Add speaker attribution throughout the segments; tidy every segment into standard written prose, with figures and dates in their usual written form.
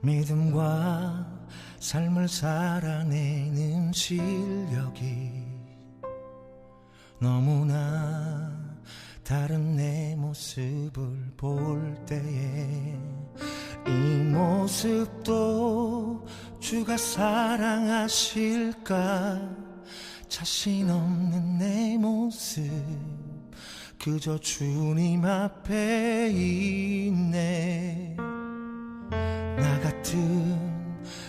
Speaker 1: 믿음과 삶을 살아내는 실력이 너무나 다른 내 모습을 볼 때에 이 모습도 주가 사랑하실까? 자신 없는 내 모습 그저 주님 앞에 있네. 나 같은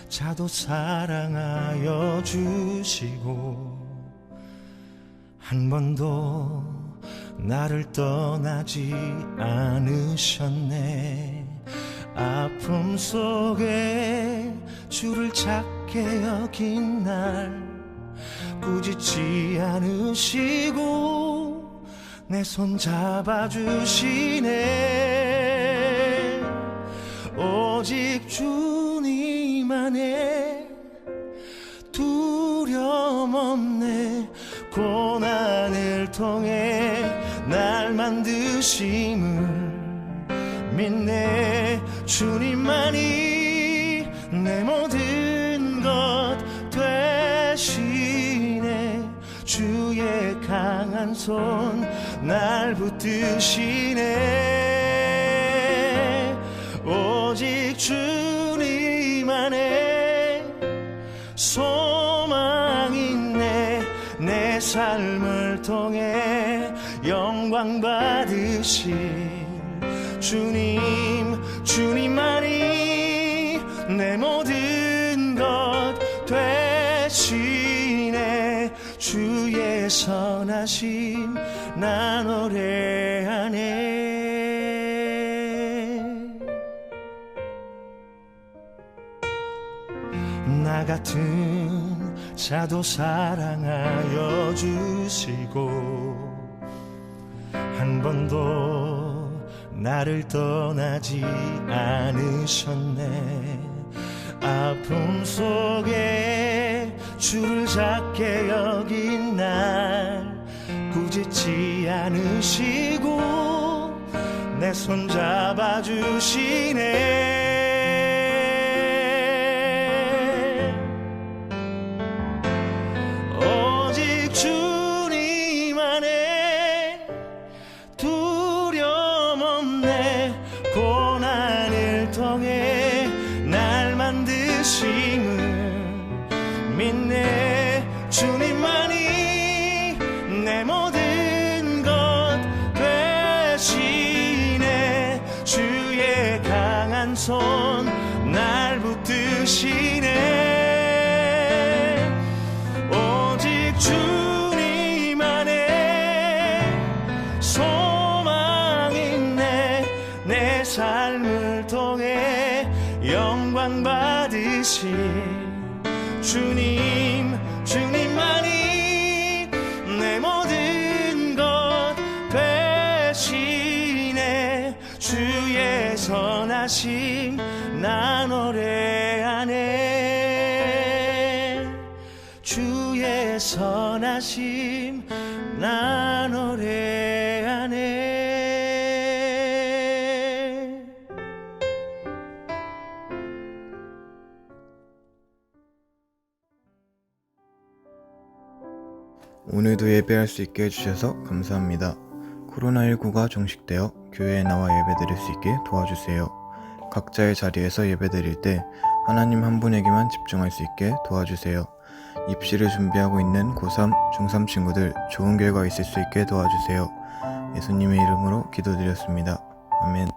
Speaker 1: 자도 사랑하여 주시고 한 번도 나를 떠나지 않으셨네. 아픔 속에 주를 찾게 여긴 날 꾸짖지 않으시고 내 손 잡아주시네. 오직 주님 안에 두려움 없네. 고난을 통해 날 만드심을 믿네. 주님만이 내 모든 것 되시네. 주의 강한 손 날 붙드시네. 오직 주님 안에 소망이 있네. 내 삶을 통해 영광 받으실 주님만이 내 모든 것 되시네. 주의 선하심 나 노래하네. 나 같은 자도 사랑하여 주시고 한 번도 나를 떠나지 않으셨네. 아픔 속에 주를 찾게 여긴 날 꾸짖지 않으시고 내 손 잡아주시네. 오직 주님 안에 두려움 없네. 고난을 통해 날 만드심을 믿네. 주님만이 내 모든 것 되시네. 주의 강한 손 날 붙드시네. 오직 주님 안에 소망이 있네. 내 삶을 통해 영광 받으실 주님만이 내 모든 것 되시네. 주의 선하심 나 노래하네. 주의 선하심 나 노래하네.
Speaker 2: 오늘도 예배할 수 있게 해주셔서 감사합니다. 코로나19가 종식되어 교회에 나와 예배드릴 수 있게 도와주세요. 각자의 자리에서 예배드릴 때 하나님 한 분에게만 집중할 수 있게 도와주세요. 입시를 준비하고 있는 고3, 중3 친구들 좋은 결과 있을 수 있게 도와주세요. 예수님의 이름으로 기도드렸습니다. 아멘.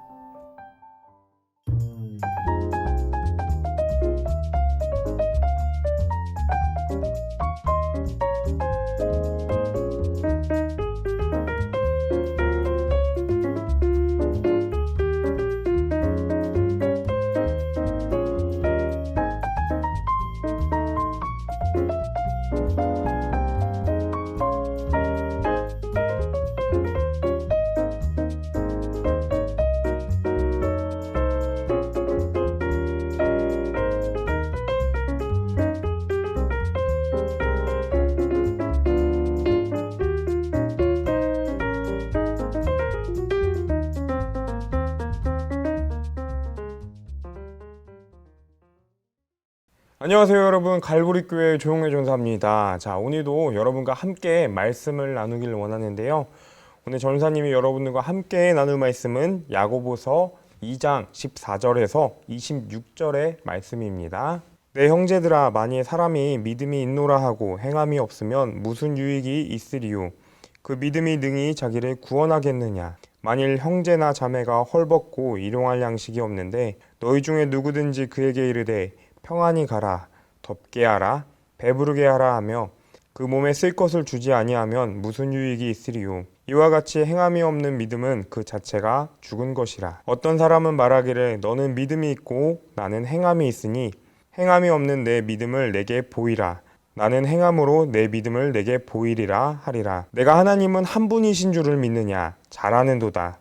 Speaker 3: 안녕하세요 여러분, 갈보리교회 조용해 전사입니다. 자, 오늘도 여러분과 함께 말씀을 나누기를 원하는데요. 오늘 전사님이 여러분들과 함께 나눌 말씀은 야고보서 2장 14절에서 26절의 말씀입니다. 내 형제들아, 만일 사람이 믿음이 있노라 하고 행함이 없으면 무슨 유익이 있으리요? 그 믿음이 능히 자기를 구원하겠느냐? 만일 형제나 자매가 헐벗고 일용할 양식이 없는데 너희 중에 누구든지 그에게 이르되 평안히 가라, 덥게 하라, 배부르게 하라 하며 그 몸에 쓸 것을 주지 아니하면 무슨 유익이 있으리요? 이와 같이 행함이 없는 믿음은 그 자체가 죽은 것이라. 어떤 사람은 말하기를 너는 믿음이 있고 나는 행함이 있으니 행함이 없는 내 믿음을 내게 보이라. 나는 행함으로 내 믿음을 내게 보이리라 하리라. 내가 하나님은 한 분이신 줄을 믿느냐? 잘하는도다.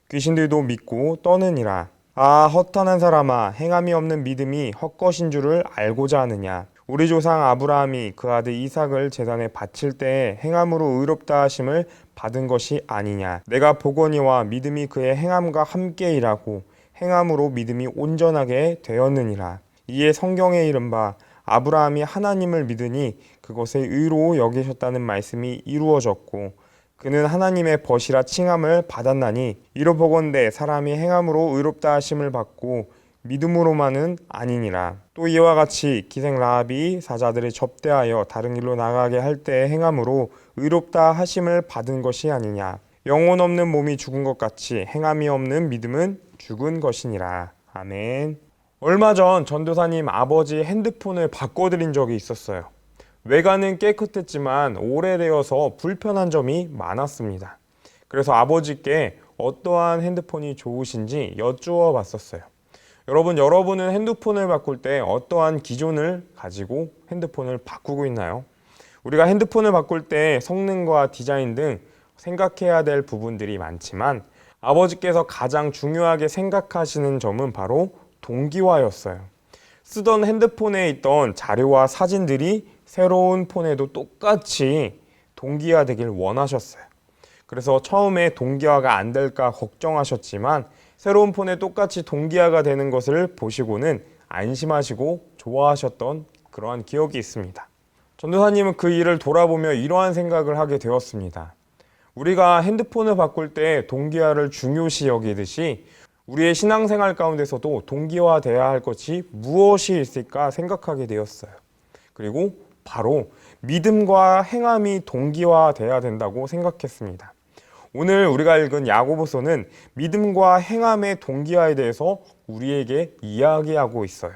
Speaker 3: 귀신들도 믿고 떠느니라. 아, 허탄한 사람아, 행함이 없는 믿음이 헛것인 줄을 알고자 하느냐? 우리 조상 아브라함이 그 아들 이삭을 제단에 바칠 때에 행함으로 의롭다 하심을 받은 것이 아니냐? 내가 보거니와 믿음이 그의 행함과 함께 일하고 행함으로 믿음이 온전하게 되었느니라. 이에 성경에 이른바 아브라함이 하나님을 믿으니 그것을 의로 여기셨다는 말씀이 이루어졌고 그는 하나님의 벗이라 칭함을 받았나니 이로 보건대 사람이 행함으로 의롭다 하심을 받고 믿음으로만은 아니니라. 또 이와 같이 기생 라합이 사자들을 접대하여 다른 길로 나가게 할 때의 행함으로 의롭다 하심을 받은 것이 아니냐. 영혼 없는 몸이 죽은 것 같이 행함이 없는 믿음은 죽은 것이니라. 아멘. 얼마 전 전도사님 아버지 핸드폰을 바꿔드린 적이 있었어요. 외관은 깨끗했지만 오래되어서 불편한 점이 많았습니다. 그래서 아버지께 어떠한 핸드폰이 좋으신지 여쭈어 봤었어요. 여러분은 핸드폰을 바꿀 때 어떠한 기준을 가지고 핸드폰을 바꾸고 있나요? 우리가 핸드폰을 바꿀 때 성능과 디자인 등 생각해야 될 부분들이 많지만 아버지께서 가장 중요하게 생각하시는 점은 바로 동기화였어요. 쓰던 핸드폰에 있던 자료와 사진들이 새로운 폰에도 똑같이 동기화되길 원하셨어요. 그래서 처음에 동기화가 안 될까 걱정하셨지만 새로운 폰에 똑같이 동기화가 되는 것을 보시고는 안심하시고 좋아하셨던 그러한 기억이 있습니다. 전도사님은 그 일을 돌아보며 이러한 생각을 하게 되었습니다. 우리가 핸드폰을 바꿀 때 동기화를 중요시 여기듯이 우리의 신앙생활 가운데서도 동기화되어야 할 것이 무엇이 있을까 생각하게 되었어요. 그리고 바로 믿음과 행함이 동기화되어야 된다고 생각했습니다. 오늘 우리가 읽은 야고보서는 믿음과 행함의 동기화에 대해서 우리에게 이야기하고 있어요.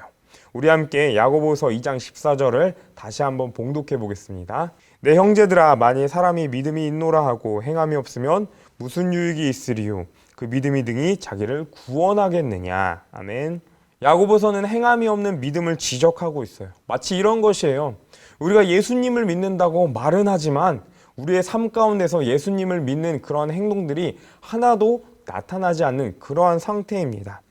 Speaker 3: 우리 함께 야고보서 2장 14절을 다시 한번 봉독해 보겠습니다. 내 형제들아, 만일 사람이 믿음이 있노라 하고 행함이 없으면 무슨 유익이 있으리요? 그 믿음이 등이 자기를 구원하겠느냐? 아멘. 야고보서는 행함이 없는 믿음을 지적하고 있어요. 마치 이런 것이에요. 우리가 예수님을 믿는다고 말은 하지만 우리의 삶 가운데서 예수님을 믿는 그러한 행동들이 하나도 나타나지 않는 그러한 상태입니다.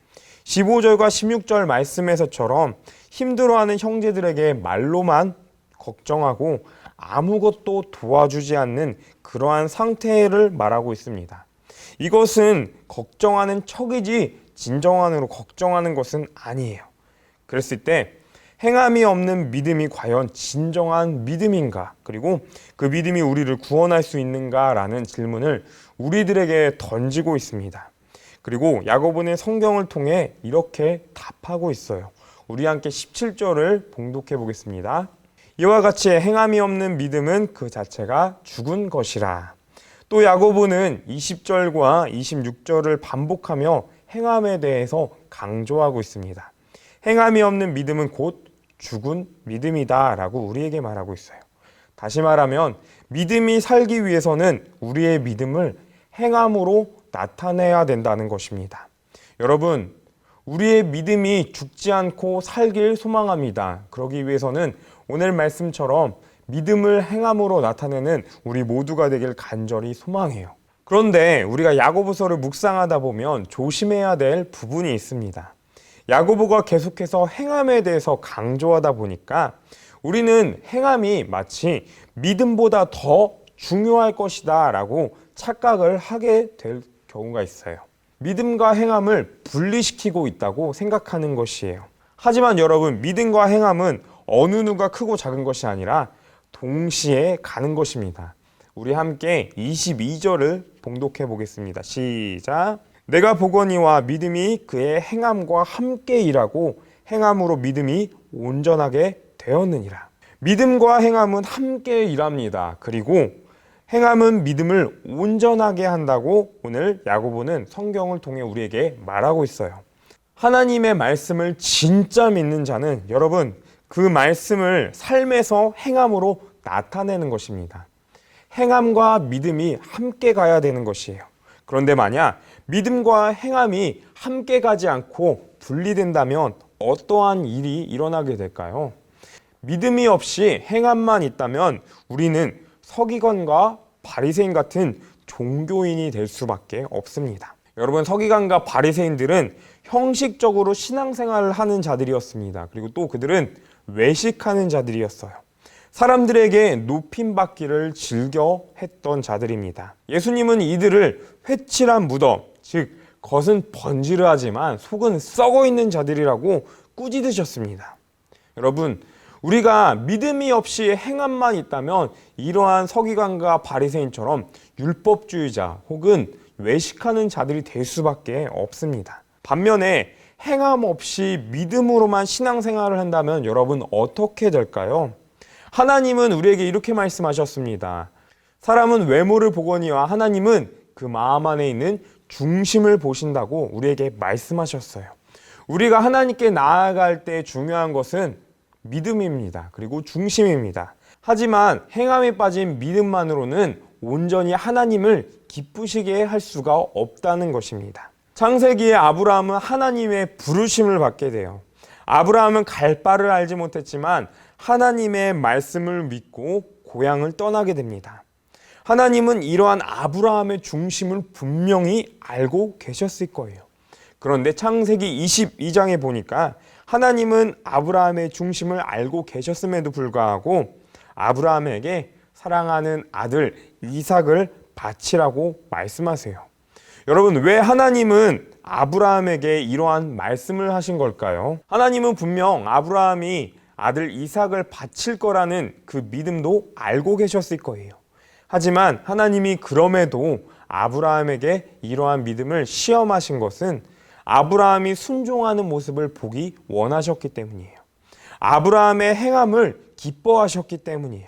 Speaker 3: 15절과 16절 말씀에서처럼 힘들어하는 형제들에게 말로만 걱정하고 아무것도 도와주지 않는 그러한 상태를 말하고 있습니다. 이것은 걱정하는 척이지 진정으로 걱정하는 것은 아니에요. 그랬을 때 행함이 없는 믿음이 과연 진정한 믿음인가? 그리고 그 믿음이 우리를 구원할 수 있는가라는 질문을 우리들에게 던지고 있습니다. 그리고 야고보는 성경을 통해 이렇게 답하고 있어요. 우리 함께 17절을 봉독해 보겠습니다. 이와 같이 행함이 없는 믿음은 그 자체가 죽은 것이라. 또 야고보는 20절과 26절을 반복하며 행함에 대해서 강조하고 있습니다. 행함이 없는 믿음은 곧 죽은 믿음이다 라고 우리에게 말하고 있어요. 다시 말하면 믿음이 살기 위해서는 우리의 믿음을 행함으로 나타내야 된다는 것입니다. 여러분, 우리의 믿음이 죽지 않고 살길 소망합니다. 그러기 위해서는 오늘 말씀처럼 믿음을 행함으로 나타내는 우리 모두가 되길 간절히 소망해요. 그런데 우리가 야고보서를 묵상하다 보면 조심해야 될 부분이 있습니다. 야고보가 계속해서 행함에 대해서 강조하다 보니까 우리는 행함이 마치 믿음보다 더 중요할 것이다 라고 착각을 하게 될 경우가 있어요. 믿음과 행함을 분리시키고 있다고 생각하는 것이에요. 하지만 여러분, 믿음과 행함은 어느 누가 크고 작은 것이 아니라 동시에 가는 것입니다. 우리 함께 22절을 봉독해 보겠습니다. 시작. 내가 보거니와 믿음이 그의 행함과 함께 일하고 행함으로 믿음이 온전하게 되었느니라. 믿음과 행함은 함께 일합니다. 그리고 행함은 믿음을 온전하게 한다고 오늘 야고보는 성경을 통해 우리에게 말하고 있어요. 하나님의 말씀을 진짜 믿는 자는 여러분 그 말씀을 삶에서 행함으로 나타내는 것입니다. 행함과 믿음이 함께 가야 되는 것이에요. 그런데 만약 믿음과 행함이 함께 가지 않고 분리된다면 어떠한 일이 일어나게 될까요? 믿음이 없이 행함만 있다면 우리는 서기관과 바리새인 같은 종교인이 될 수밖에 없습니다. 여러분, 서기관과 바리새인들은 형식적으로 신앙생활을 하는 자들이었습니다. 그리고 또 그들은 외식하는 자들이었어요. 사람들에게 높임받기를 즐겨 했던 자들입니다. 예수님은 이들을 회칠한 무덤, 즉 겉은 번지르하지만 속은 썩어 있는 자들이라고 꾸짖으셨습니다. 여러분, 우리가 믿음이 없이 행함만 있다면 이러한 서기관과 바리새인처럼 율법주의자 혹은 외식하는 자들이 될 수밖에 없습니다. 반면에 행함 없이 믿음으로만 신앙생활을 한다면 여러분 어떻게 될까요? 하나님은 우리에게 이렇게 말씀하셨습니다. 사람은 외모를 보거니와 하나님은 그 마음 안에 있는 중심을 보신다고 우리에게 말씀하셨어요. 우리가 하나님께 나아갈 때 중요한 것은 믿음입니다. 그리고 중심입니다. 하지만 행함에 빠진 믿음만으로는 온전히 하나님을 기쁘시게 할 수가 없다는 것입니다. 창세기에 아브라함은 하나님의 부르심을 받게 돼요. 아브라함은 갈 바를 알지 못했지만 하나님의 말씀을 믿고 고향을 떠나게 됩니다. 하나님은 이러한 아브라함의 중심을 분명히 알고 계셨을 거예요. 그런데 창세기 22장에 보니까 하나님은 아브라함의 중심을 알고 계셨음에도 불구하고 아브라함에게 사랑하는 아들 이삭을 바치라고 말씀하세요. 여러분, 왜 하나님은 아브라함에게 이러한 말씀을 하신 걸까요? 하나님은 분명 아브라함이 아들 이삭을 바칠 거라는 그 믿음도 알고 계셨을 거예요. 하지만 하나님이 그럼에도 아브라함에게 이러한 믿음을 시험하신 것은 아브라함이 순종하는 모습을 보기 원하셨기 때문이에요. 아브라함의 행함을 기뻐하셨기 때문이에요.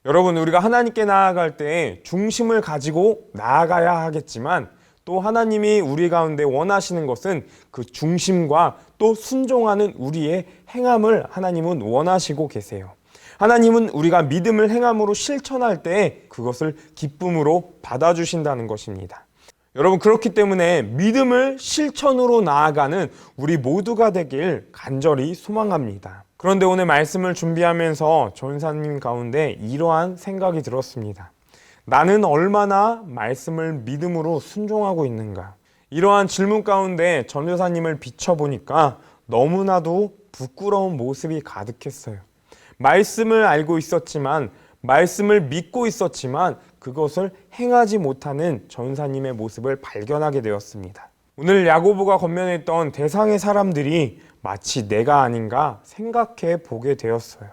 Speaker 3: 여러분, 우리가 하나님께 나아갈 때 중심을 가지고 나아가야 하겠지만 또 하나님이 우리 가운데 원하시는 것은 그 중심과 또 순종하는 우리의 행함을 하나님은 원하시고 계세요. 하나님은 우리가 믿음을 행함으로 실천할 때 그것을 기쁨으로 받아주신다는 것입니다. 여러분, 그렇기 때문에 믿음을 실천으로 나아가는 우리 모두가 되길 간절히 소망합니다. 그런데 오늘 말씀을 준비하면서 전사님 가운데 이러한 생각이 들었습니다. 나는 얼마나 말씀을 믿음으로 순종하고 있는가? 이러한 질문 가운데 전도사님을 비춰보니까 너무나도 부끄러운 모습이 가득했어요. 말씀을 알고 있었지만, 말씀을 믿고 있었지만 그것을 행하지 못하는 전사님의 모습을 발견하게 되었습니다. 오늘 야고보가 권면했던 대상의 사람들이 마치 내가 아닌가 생각해 보게 되었어요.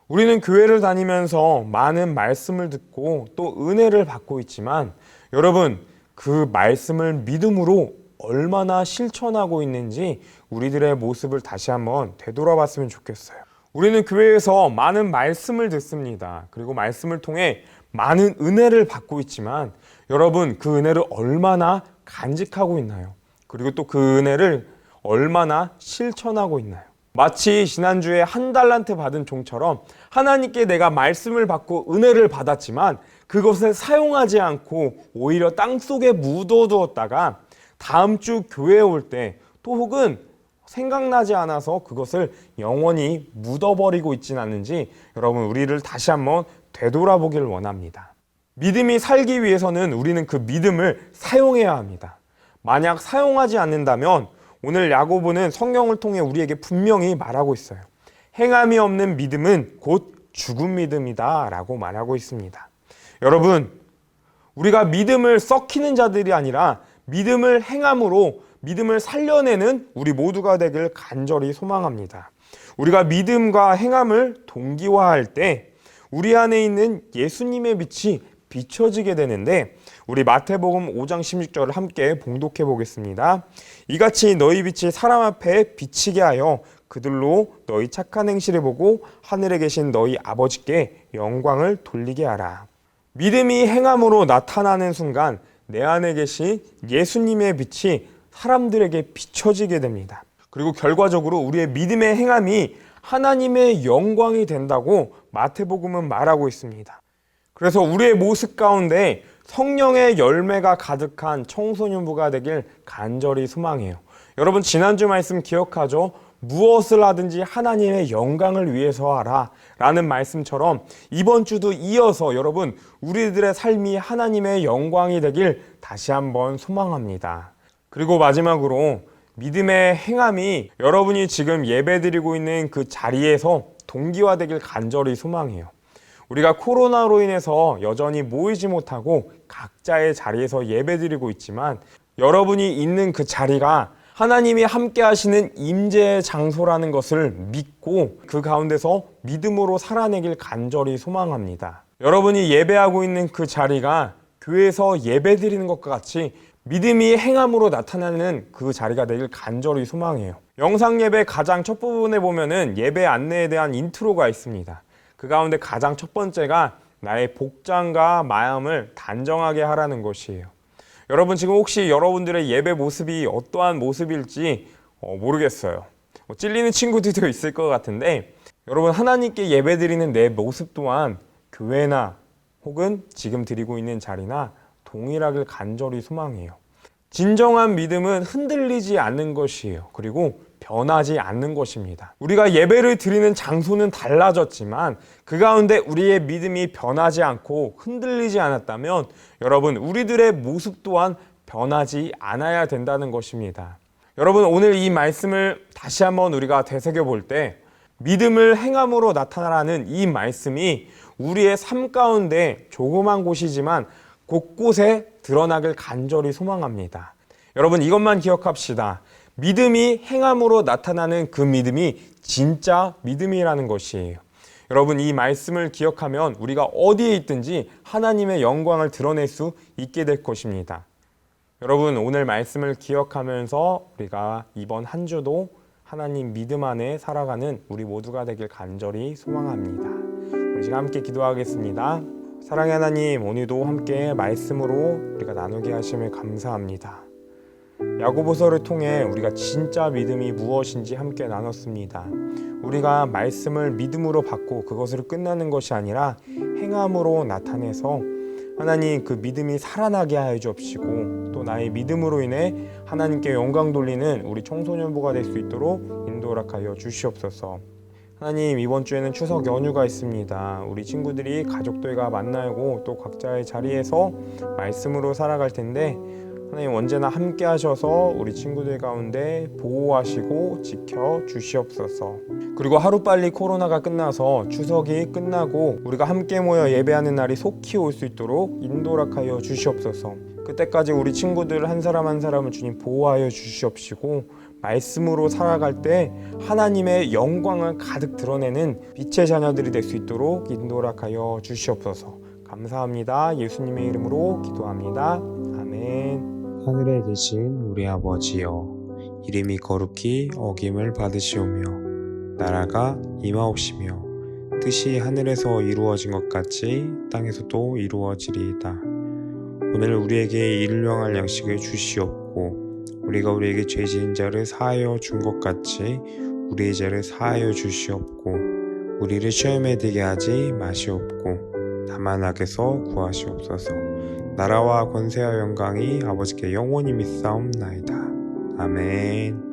Speaker 3: 우리는 교회를 다니면서 많은 말씀을 듣고 또 은혜를 받고 있지만 여러분, 그 말씀을 믿음으로 얼마나 실천하고 있는지 우리들의 모습을 다시 한번 되돌아봤으면 좋겠어요. 우리는 교회에서 많은 말씀을 듣습니다. 그리고 말씀을 통해 많은 은혜를 받고 있지만 여러분, 그 은혜를 얼마나 간직하고 있나요? 그리고 또 그 은혜를 얼마나 실천하고 있나요? 마치 지난주에 한 달란트 받은 종처럼 하나님께 내가 말씀을 받고 은혜를 받았지만 그것을 사용하지 않고 오히려 땅속에 묻어두었다가 다음 주 교회에 올 때 또 혹은 생각나지 않아서 그것을 영원히 묻어버리고 있진 않는지 여러분, 우리를 다시 한번 되돌아보길 원합니다. 믿음이 살기 위해서는 우리는 그 믿음을 사용해야 합니다. 만약 사용하지 않는다면 오늘 야고보는 성경을 통해 우리에게 분명히 말하고 있어요. 행함이 없는 믿음은 곧 죽은 믿음이다 라고 말하고 있습니다. 여러분, 우리가 믿음을 썩히는 자들이 아니라 믿음을 행함으로 믿음을 살려내는 우리 모두가 되길 간절히 소망합니다. 우리가 믿음과 행함을 동기화할 때 우리 안에 있는 예수님의 빛이 비춰지게 되는데, 우리 마태복음 5장 16절을 함께 봉독해 보겠습니다. 이같이 너희 빛이 사람 앞에 비치게 하여 그들로 너희 착한 행실을 보고 하늘에 계신 너희 아버지께 영광을 돌리게 하라. 믿음이 행함으로 나타나는 순간 내 안에 계신 예수님의 빛이 사람들에게 비춰지게 됩니다. 그리고 결과적으로 우리의 믿음의 행함이 하나님의 영광이 된다고 마태복음은 말하고 있습니다. 그래서 우리의 모습 가운데 성령의 열매가 가득한 청소년부가 되길 간절히 소망해요. 여러분, 지난주 말씀 기억하죠? 무엇을 하든지 하나님의 영광을 위해서 하라 라는 말씀처럼 이번 주도 이어서 여러분, 우리들의 삶이 하나님의 영광이 되길 다시 한번 소망합니다. 그리고 마지막으로 믿음의 행함이 여러분이 지금 예배드리고 있는 그 자리에서 동기화되길 간절히 소망해요. 우리가 코로나로 인해서 여전히 모이지 못하고 각자의 자리에서 예배드리고 있지만, 여러분이 있는 그 자리가 하나님이 함께 하시는 임재의 장소라는 것을 믿고 그 가운데서 믿음으로 살아내길 간절히 소망합니다. 여러분이 예배하고 있는 그 자리가 교회에서 예배드리는 것과 같이 믿음이 행함으로 나타나는 그 자리가 되길 간절히 소망해요. 영상 예배 가장 첫 부분에 보면은 예배 안내에 대한 인트로가 있습니다. 그 가운데 가장 첫 번째가 나의 복장과 마음을 단정하게 하라는 것이에요. 여러분, 지금 혹시 여러분들의 예배 모습이 어떠한 모습일지 모르겠어요. 찔리는 친구들도 있을 것 같은데, 여러분, 하나님께 예배드리는 내 모습 또한 교회나 혹은 지금 드리고 있는 자리나 동일하길 간절히 소망해요. 진정한 믿음은 흔들리지 않는 것이에요. 그리고 변하지 않는 것입니다. 우리가 예배를 드리는 장소는 달라졌지만 그 가운데 우리의 믿음이 변하지 않고 흔들리지 않았다면 여러분, 우리들의 모습 또한 변하지 않아야 된다는 것입니다. 여러분, 오늘 이 말씀을 다시 한번 우리가 되새겨 볼 때 믿음을 행함으로 나타나라는 이 말씀이 우리의 삶 가운데 조그만 곳이지만 곳곳에 드러나길 간절히 소망합니다. 여러분, 이것만 기억합시다. 믿음이 행함으로 나타나는 그 믿음이 진짜 믿음이라는 것이에요. 여러분, 이 말씀을 기억하면 우리가 어디에 있든지 하나님의 영광을 드러낼 수 있게 될 것입니다. 여러분, 오늘 말씀을 기억하면서 우리가 이번 한 주도 하나님 믿음 안에 살아가는 우리 모두가 되길 간절히 소망합니다. 우리 지금 함께 기도하겠습니다. 사랑의 하나님, 오늘도 함께 말씀으로 우리가 나누게 하심을 감사합니다. 야고보서를 통해 우리가 진짜 믿음이 무엇인지 함께 나눴습니다. 우리가 말씀을 믿음으로 받고 그것으로 끝나는 것이 아니라 행함으로 나타내서 하나님 그 믿음이 살아나게 하여 주옵시고, 또 나의 믿음으로 인해 하나님께 영광 돌리는 우리 청소년부가 될 수 있도록 인도하여 주시옵소서. 하나님, 이번 주에는 추석 연휴가 있습니다. 우리 친구들이 가족들과 만나고 또 각자의 자리에서 말씀으로 살아갈 텐데 하나님, 언제나 함께 하셔서 우리 친구들 가운데 보호하시고 지켜 주시옵소서. 그리고 하루빨리 코로나가 끝나서 추석이 끝나고 우리가 함께 모여 예배하는 날이 속히 올 수 있도록 인도락하여 주시옵소서. 그때까지 우리 친구들 한 사람 한 사람을 주님 보호하여 주시옵시고, 말씀으로 살아갈 때 하나님의 영광을 가득 드러내는 빛의 자녀들이 될 수 있도록 인도락하여 주시옵소서. 감사합니다. 예수님의 이름으로 기도합니다. 아멘.
Speaker 4: 하늘에 계신 우리 아버지여, 이름이 거룩히 어김을 받으시오며 나라가 임하옵시며 뜻이 하늘에서 이루어진 것 같이 땅에서도 이루어지리이다. 오늘 우리에게 일용할 양식을 주시옵고, 우리가 우리에게 죄 지은 자를 사하여 준 것 같이 우리의 죄를 사하여 주시옵고, 우리를 시험에 들게 하지 마시옵고 다만 악에서 구하시옵소서. 나라와 권세와 영광이 아버지께 영원히 믿사옵나이다. 아멘.